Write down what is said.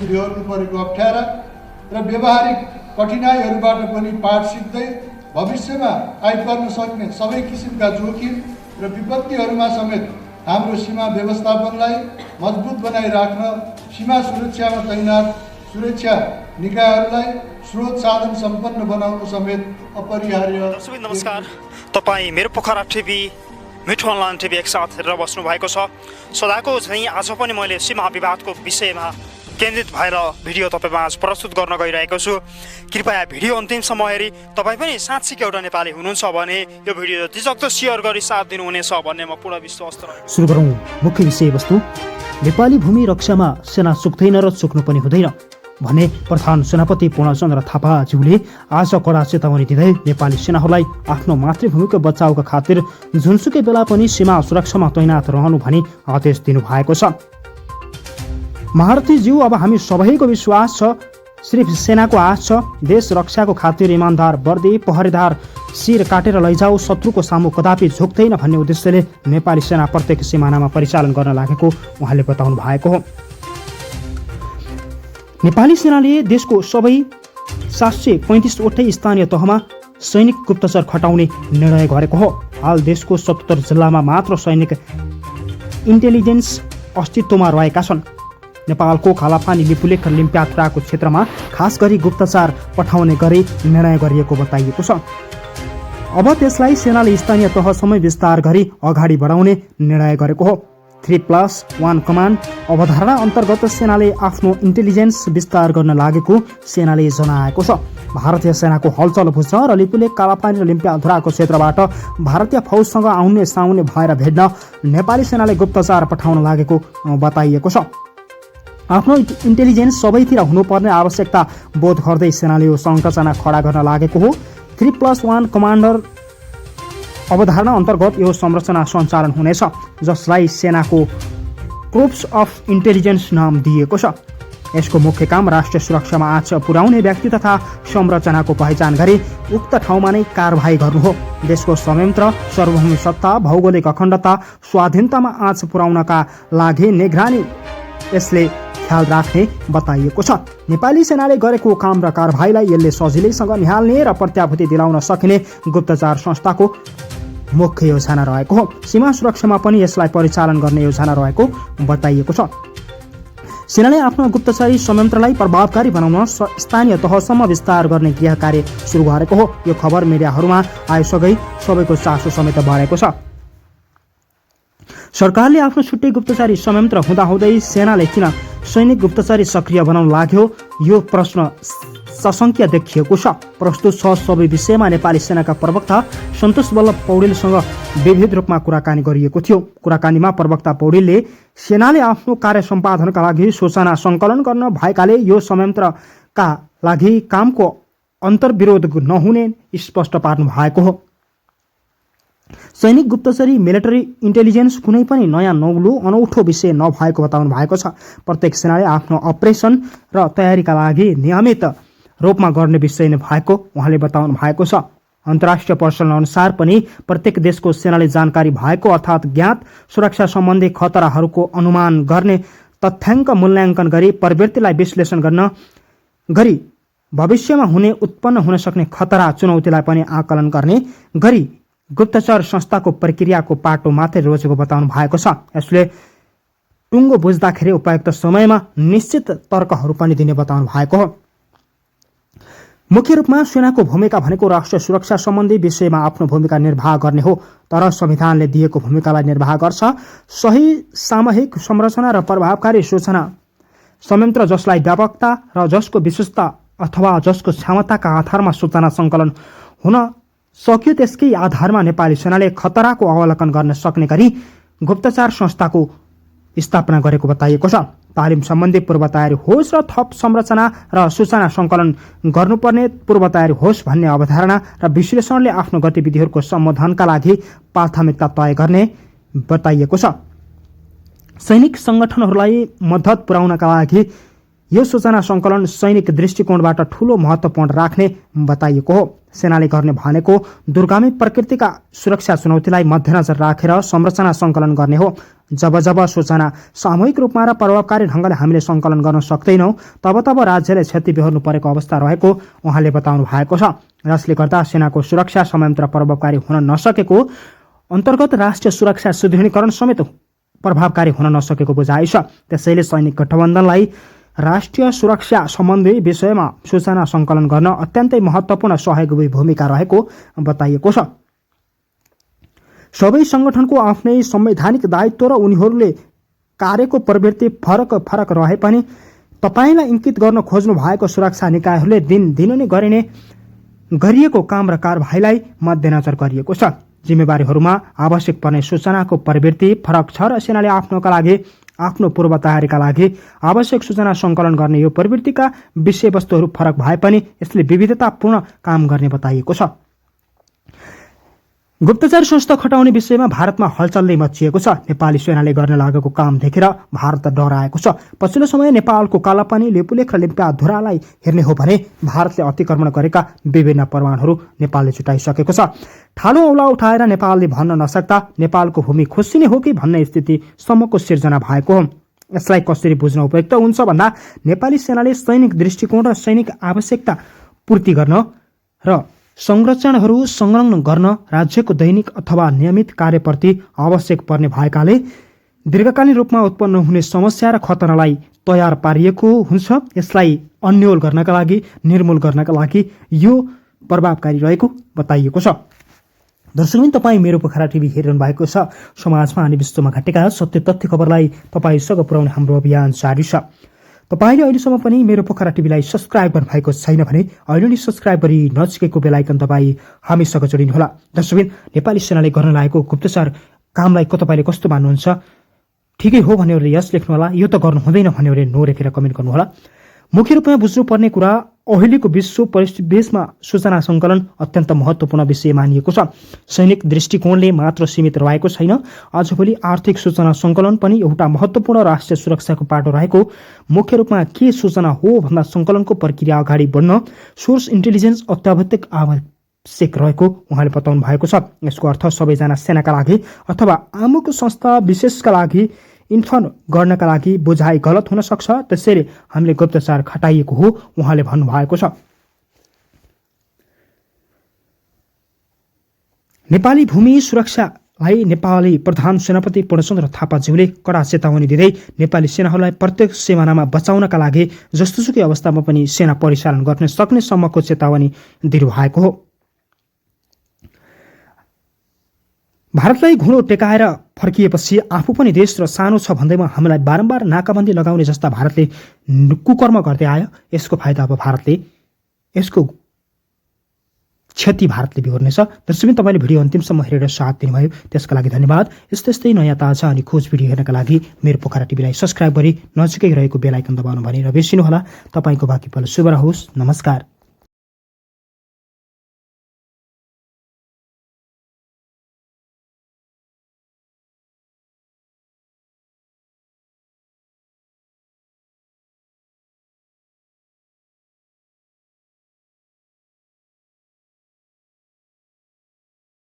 बेहोर्नु परेको अप्ठ्यारा र व्यावहारिक कठिनाइहरूबाट पनि पाठ सिक्दै भविष्यमा आइपर्न सक्ने सबै किसिमका जोखिम र विपत्तिहरूमा समेत हाम्रो सीमा व्यवस्थापनलाई मजबुत बनाइराख्न सीमा सुरक्षामा तैनात सुरक्षा निकायहरूलाई स्रोत साधन सम्पन्न बनाउनु समेत अपरिहार्य। नमस्कार, तपाईँ मेरो पोखरा टिभी मिठो अनलाइन टिभी एकसाथ हेरेर बस्नु भएको छ। सदाको झैँ आज पनि मैले सीमा विवादको विषयमा केन्द्रित भएर भिडियो तपाईँमा प्रस्तुत गर्न गइरहेको छु। कृपया भिडियो अन्तिमसम्म हेरी तपाईँ पनि साँच्चीकै एउटा नेपाली हुनुहुन्छ भने यो भिडियो जतिसक्दो सेयर गरी साथ दिनुहुनेछ भन्ने म पूर्ण विश्वास राख्छु। सुरु गरौँ मुख्य विषयवस्तु। नेपाली भूमि रक्षामा सेना चुक्दैन र चुक्नु पनि हुँदैन भने प्रधान सेनापति पूर्णचन्द्र थापाज्यूले आज कडा चेतावनी दिँदै नेपाली सेनाहरूलाई आफ्नो मातृभूमिको बचाउका खातिर जुनसुकै बेला पनि सीमा सुरक्षामा तैनात रहनु भनी आदेश दिनुभएको छ। महारथीज्यू, अब हामी सबैको विश्वास छ, सिर्फ सेनाको आश छ, देश रक्षाको खातिर इमान्दार वर्दी पहरेदार शिर काटेर लैजाऊ, शत्रुको सामु कदापि झुक्दैन भन्ने उद्देश्यले नेपाली सेना प्रत्येक सिमानामा परिचालन गर्न लागेको उहाँले बताउनु भएको हो। नेपाली सेनाले देशको सबै 735वटै स्थानीय तहमा सैनिक गुप्तचर खटाउने निर्णय गरेको हो। हाल देशको 77 जिल्लामा मात्र सैनिक इन्टेलिजेन्स अस्तित्वमा रहेका छन्। नेपालको कालापानी, लिपुलेख र लिम्पियात्राको क्षेत्रमा खास गरी गुप्तचर पठाउने गरी निर्णय गरिएको बताइएको छ। अब त्यसलाई सेनाले स्थानीय तहसम्म विस्तार गरी अगाडि बढाउने निर्णय गरेको हो। 3+1 कमान्ड अवधारणा अन्तर्गत सेनाले आफ्नो इन्टेलिजेन्स विस्तार गर्न लागेको सेनाले जनाएको छ। भारतीय सेनाको हलचल बुझ्न र लिपुलेख, कालापानी र लिम्पियाधुराको क्षेत्रबाट भारतीय फौजसँग आउने साउने भएर भेट्न नेपाली सेनाले गुप्तचर पठाउन लागेको बताइएको छ। आफ्नो इन्टेलिजेन्स सबैतिर हुनुपर्ने आवश्यकता बोध गर्दै सेनाले यो संरचना खडा गर्न लागेको हो। 3+1 कमान्डर अवधारणा अन्तर्गत यो संरचना सञ्चालन हुनेछ, जसलाई सेनाको कोर्प्स अफ इन्टेलिजेन्स नाम दिएको छ। यसको मुख्य काम राष्ट्रिय सुरक्षामा आँच पुर्याउने व्यक्ति तथा संरचनाको पहिचान गरी उक्त ठाउँमा नै कारबाही गर्नु हो। देशको संयन्त्र, सार्वभौमिक सत्ता, भौगोलिक अखण्डता, स्वाधीनतामा आँच पुर्याउनका लागि निगरानी यसले ख्याल राख्ने बताइएको छ। नेपाली सेनाले गरेको काम र कारबाहीलाई यसले सजिलैसँग निहाल्ने र प्रत्याभूति दिलाउन सकिने गुप्तचर संस्थाको मुख्य योजना रहेको हो। सीमा सुरक्षामा पनि यसलाई परिचालन गर्ने योजना रहेको बताइएको छ। सेनाले आफ्नो गुप्तचरी संयन्त्रलाई प्रभावकारी बनाउन स्थानीय तहसम्म विस्तार गर्ने गृह कार्य सुरु गरेको हो। यो खबर मिडियाहरूमा आएसँगै सबैको चासो समेत बढेको छ। सरकारले आफ्नो छुट्टै गुप्तचरी संयन्त्र हुँदाहुँदै सेनाले किन सैनिक गुप्तचरी सक्रिय बनाउन लाग्यो, यो प्रश्न सशङ्क्य देखिएको छ। प्रस्तुत छ सबै विषयमा नेपाली सेनाका प्रवक्ता सन्तोष बल्लभ पौडेलसँग विविध रूपमा कुराकानी गरिएको थियो। कुराकानीमा प्रवक्ता पौडेलले सेनाले आफ्नो कार्य सम्पादनका लागि सूचना सङ्कलन गर्न भएकाले यो संयन्त्रका लागि कामको अन्तर्विरोध नहुने स्पष्ट पार्नु भएको हो। सैनिक गुप्तचरी, मिलिटरी इन्टेलिजेन्स कुनै पनि नयाँ नौलो अनौठो विषय नभएको बताउनु भएको छ। प्रत्येक सेनाले आफ्नो अपरेसन र तयारीका लागि नियमित रूपमा गर्ने विषय नै भएको उहाँले बताउनु भएको छ। अन्तर्राष्ट्रिय प्रचलन अनुसार पनि प्रत्येक देशको सेनाले जानकारी भएको अर्थात् ज्ञात सुरक्षा सम्बन्धी खतराहरूको अनुमान गर्ने, तथ्याङ्क मूल्याङ्कन गरी प्रवृत्तिलाई विश्लेषण गर्न गरी भविष्यमा उत्पन्न हुन सक्ने खतरा चुनौतीलाई पनि आकलन गर्ने गरी गुप्तचर संस्थाको प्रक्रियाको पाटो मात्रै रोजेको बताउनु भएको छ। यसले टुङ्गो बुझ्दाखेरि उपयुक्त समयमा निश्चित तर्कहरू पनि दिने बताउनु भएको हो। मुख्य रूपमा सेनाको भूमिका भनेको राष्ट्रिय सुरक्षा सम्बन्धी विषयमा आफ्नो भूमिका निर्वाह गर्ने हो, तर संविधानले दिएको भूमिकालाई निर्वाह गर्छ। सही सामूहिक संरचना र प्रभावकारी सूचना संयन्त्र जसलाई व्यापकता र जसको विशेषता अथवा जसको क्षमताका आधारमा सूचना सङ्कलन हुन सक्यो, त्यसकै आधारमा नेपाली सेनाले खतराको अवलोकन गर्न सक्ने गरी गुप्तचर संस्थाको स्थापना गरेको बताइएको छ। तालिम सम्बन्धी पूर्व तयारी होस् र थप संरचना र सूचना सङ्कलन गर्नुपर्ने पूर्व तयारी होस् भन्ने अवधारणा र विश्लेषणले आफ्नो गतिविधिहरूको सम्बोधनका लागि प्राथमिकता तय गर्ने बताइएको छ। सैनिक सङ्गठनहरूलाई मद्दत पुर्याउनका लागि यो सूचना सङ्कलन सैनिक दृष्टिकोणबाट ठूलो महत्त्वपूर्ण राख्ने बताइएको हो। सेनाले गर्ने भनेको दुर्गामी प्रकृतिका सुरक्षा चुनौतीलाई मध्यनजर राखेर संरचना सङ्कलन गर्ने हो। जब जब सूचना सामूहिक रूपमा र प्रभावकारी ढङ्गले हामीले सङ्कलन गर्न सक्दैनौँ तब राज्यले क्षति बेहोर्नु परेको अवस्था रहेको उहाँले बताउनु भएको छ। जसले गर्दा सेनाको सुरक्षा संयन्त्र प्रभावकारी हुन नसकेको अन्तर्गत राष्ट्रिय सुरक्षा सुदृढीकरण समेत प्रभावकारी हुन नसकेको बुझाइ छ। त्यसैले सैनिक गठबन्धनलाई राष्ट्रिय सुरक्षा सम्बन्धी विषयमा सूचना सङ्कलन गर्न अत्यन्तै महत्त्वपूर्ण सहयोगी भूमिका रहेको बताइएको छ। सबै सङ्गठनको आफ्नै संवैधानिक दायित्व र उनीहरूले कार्यको प्रवृत्ति फरक रहे पनि तपाईँलाई इङ्कित गर्न खोज्नु भएको सुरक्षा निकायहरूले दिनदिनै गरिएको काम र कारबाहीलाई मध्यनजर गरिएको छ। जिम्मेवारीहरूमा आवश्यक पर्ने सूचनाको प्रवृत्ति फरक छ र सेनाले आफ्नो पूर्व तयारीका लागि आवश्यक सूचना सङ्कलन गर्ने यो प्रवृत्तिका विषयवस्तुहरू फरक भए पनि यसले विविधतापूर्ण काम गर्ने बताइएको छ। गुप्तचर संस्था खटाउने विषयमा भारतमा हलचल मचिएको छ। नेपाली सेनाले गर्न लागेको काम देखेर भारत डराएको छ। पछिल्लो समय नेपालको कालापानी, लेपुलेख र लिम्पियाधुरालाई हेर्ने हो भने भारतले अतिक्रमण गरेका विभिन्न परमाणुहरू नेपालले छुटाइसकेको छ। ठालो औला उठाएर नेपालले भन्न नसक्दा नेपालको भूमि खोसिने हो कि भन्ने स्थितिसम्मको सिर्जना भएको हो। यसलाई कसरी बुझ्न उपयुक्त हुन्छ भन्दा नेपाली सेनाले सैनिक दृष्टिकोण र सैनिक आवश्यकता पूर्ति गर्न र संरचनाहरू संलग्न गर्न राज्यको दैनिक अथवा नियमित कार्यप्रति आवश्यक पर्ने भएकाले दीर्घकालीन रूपमा उत्पन्न हुने समस्या र खतरालाई तयार पारिएको हुन्छ। यसलाई अन्यल गर्नका लागि, निर्मूल गर्नका लागि यो प्रभावकारी रहेको बताइएको छ। दर्शकबिन, तपाईँ मेरो पोखरा टिभी हेरिरहनु भएको छ। समाजमा अनि विश्वमा घटेका सत्य तथ्य खबरलाई तपाईँसँग पुर्याउने हाम्रो अभियान जारी छ। तपाईँले अहिलेसम्म पनि मेरो पोखरा टिभीलाई सब्सक्राइब गर्नुभएको छैन भने अहिले नै सब्सक्राइब गरी नजिकैको बेल आइकन दबाई हामीसँग जोडिनुहोला। दर्शकबिन, नेपाली सेनाले गर्न लागेको गुप्तचर कामलाई तपाईँले कस्तो मान्नुहुन्छ? ठिकै हो भन्नेहरूले यस लेख्नुहोला, यो त गर्नु हुँदैन भन्नेहरूले नो लेखेर कमेन्ट गर्नुहोला। मुख्य रूपमा बुझ्नुपर्ने कुरा अहिलेको विश्व परिवेशमा सूचना सङ्कलन अत्यन्त महत्त्वपूर्ण विषय मानिएको छ। सैनिक दृष्टिकोणले मात्र सीमित रहेको छैन, आजभोलि आर्थिक सूचना सङ्कलन पनि एउटा महत्त्वपूर्ण राष्ट्रिय सुरक्षाको पाटो रहेको। मुख्य रूपमा के सूचना हो भन्दा सङ्कलनको प्रक्रिया अगाडि बढ्न सोर्स इन्टेलिजेन्स अत्यावश्यक आवश्यक रहेको उहाँले बताउनु भएको छ। यसको अर्थ सबैजना सेनाका लागि अथवा आमुक संस्था विशेषका लागि इन्फर्म गर्नका लागि बुझाइ गलत हुन सक्छ। त्यसैले हामीले गुप्तचर खटाइएको हो उहाँले भन्नुभएको छ। नेपाली भूमि सुरक्षालाई नेपाली प्रधान सेनापति पूर्णचन्द्र थापाज्यूले कडा चेतावनी दिँदै नेपाली सेनाहरूलाई प्रत्येक सिमानामा बचाउनका लागि जस्तोसुकै अवस्थामा पनि सेना परिचालन गर्न सक्ने सम्मको चेतावनी दिनुभएको हो। भारतलाई घुँडो टेकाएर फर्किएपछि आफू पनि देश र सानो छ भन्दैमा हामीलाई बारम्बार नाकाबन्दी लगाउने जस्ता भारतले कुकर्म गर्दै आयो। यसको फाइदा अब यसको क्षति भारतले बिहोर्नेछ। दर्शकबिन, तपाईँले भिडियो अन्तिमसम्म हेरेर साथ दिनुभयो, त्यसका लागि धन्यवाद। यस्तै नयाँ ताजा अनि खोज भिडियो हेर्नका लागि मेरो पोखरा टिभीलाई सब्सक्राइब गरी नजिकै रहेको बेल आइकन दबाउनु भने नबिर्सिनुहोला। तपाईँको बाँकी पल शुभ रहोस्। नमस्कार।